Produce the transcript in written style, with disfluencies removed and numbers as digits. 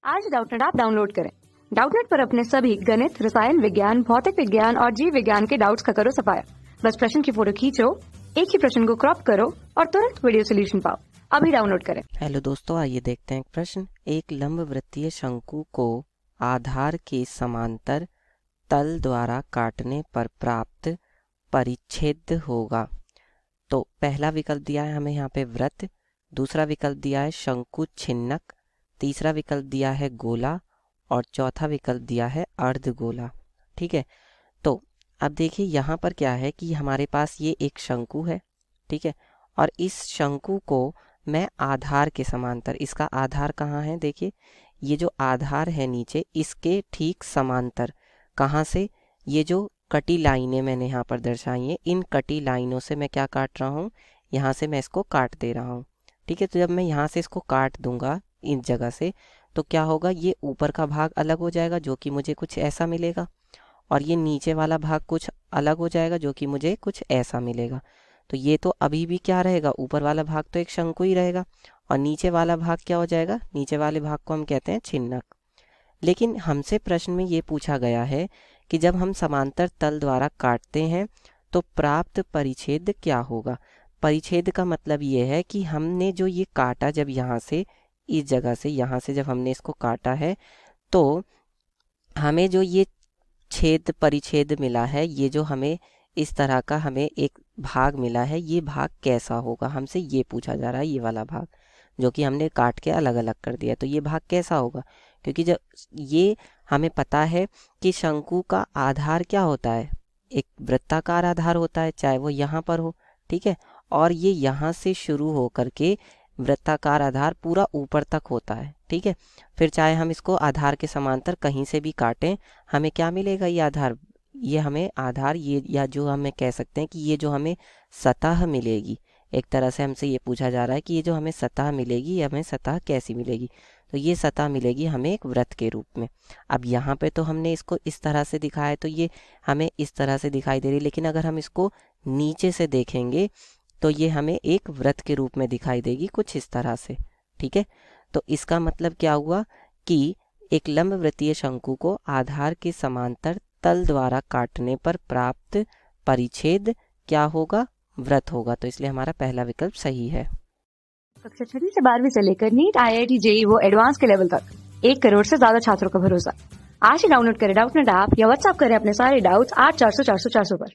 आज Doubtnut app download करें। Doubtnut पर अपने सभी गणित, रसायन विज्ञान, भौतिक विज्ञान और जीव विज्ञान के डाउट्स का करो सफाया। बस प्रश्न की फोटो खींचो, एक ही प्रश्न को क्रॉप करो और तुरंत वीडियो सोल्यूशन पाओ। अभी डाउनलोड करें। हेलो दोस्तों, आइए देखते हैं एक प्रश्न। एक लंबवृत्तीय शंकु को आधार के समांतर तल द्वारा काटने पर प्राप्त परिच्छेद होगा। तो पहला विकल्प दिया है हमें यहाँ पे वृत्त, दूसरा विकल्प दिया है शंकु छिन्नक, तीसरा विकल्प दिया है गोला और चौथा विकल्प दिया है अर्धगोला। ठीक है, तो अब देखिए यहाँ पर क्या है कि हमारे पास ये एक शंकु है। ठीक है, और इस शंकु को मैं आधार के समांतर, इसका आधार कहाँ है, देखिए ये जो आधार है नीचे, इसके ठीक समांतर कहाँ से, ये जो कटी लाइनें मैंने यहाँ पर दर्शाई हैं, इन कटी लाइनों से मैं क्या काट रहा हूँ, यहाँ से मैं इसको काट दे रहा हूँ। ठीक है, तो जब मैं यहाँ से इसको काट दूंगा इस जगह से, तो क्या होगा, ये ऊपर का भाग अलग हो जाएगा जो कि मुझे कुछ ऐसा मिलेगा, और ये नीचे वाला भाग कुछ अलग हो जाएगा जो कि मुझे कुछ ऐसा मिलेगा। तो ये तो अभी भी क्या रहेगा, ऊपर वाला भाग तो एक शंकु ही रहेगा, और नीचे वाला भाग क्या हो जाएगा, नीचे वाले भाग को हम कहते हैं छिन्नक। लेकिन हमसे प्रश्न में ये पूछा गया है कि जब हम समांतर तल द्वारा काटते हैं तो प्राप्त परिच्छेद क्या होगा। परिच्छेद का मतलब ये है कि हमने जो ये काटा, जब यहाँ से इस जगह से, यहाँ से जब हमने इसको काटा है, तो हमें जो ये छेद परिच्छेद मिला है, ये जो हमें इस तरह का हमें एक भाग मिला है, ये भाग कैसा होगा, हमसे ये पूछा जा रहा है। ये वाला भाग जो कि हमने काट के अलग अलग कर दिया, तो ये भाग कैसा होगा, क्योंकि जब ये हमें पता है कि शंकु का आधार क्या होता है, एक वृत्ताकार आधार होता है, चाहे वो यहाँ पर हो। ठीक है, और ये यहाँ से शुरू हो करके वृत्ताकार आधार पूरा ऊपर तक होता है। ठीक है, फिर चाहे हम इसको आधार के समांतर कहीं से भी काटें, हमें क्या मिलेगा, ये आधार, ये हमें आधार, ये या जो हमें कह सकते हैं कि ये जो हमें सतह मिलेगी, एक तरह से हमसे ये पूछा जा रहा है कि ये जो हमें सतह मिलेगी, ये हमें सतह कैसी मिलेगी। तो ये सतह मिलेगी हमें एक वृत्त के रूप में। अब यहाँ पे तो हमने इसको इस तरह से दिखाया, तो ये हमें इस तरह से दिखाई दे रही, लेकिन अगर हम इसको नीचे से देखेंगे तो ये हमें एक वृत्त के रूप में दिखाई देगी, कुछ इस तरह से। ठीक है, तो इसका मतलब क्या हुआ कि एक लंबवृत्तीय शंकु को आधार के समांतर तल द्वारा काटने पर प्राप्त परिच्छेद क्या होगा, वृत्त होगा। तो इसलिए हमारा पहला विकल्प सही है। कक्षा 6 से 12वीं से लेकर नीट, IIT, JEE वो एडवांस के लेवल तक 1 करोड़ से ज्यादा छात्रों का भरोसा। आज ही डाउनलोड करें डाउटनेट ऐप या व्हाट्सएप करें अपने सारे डाउट्स 8400 400 400 पर।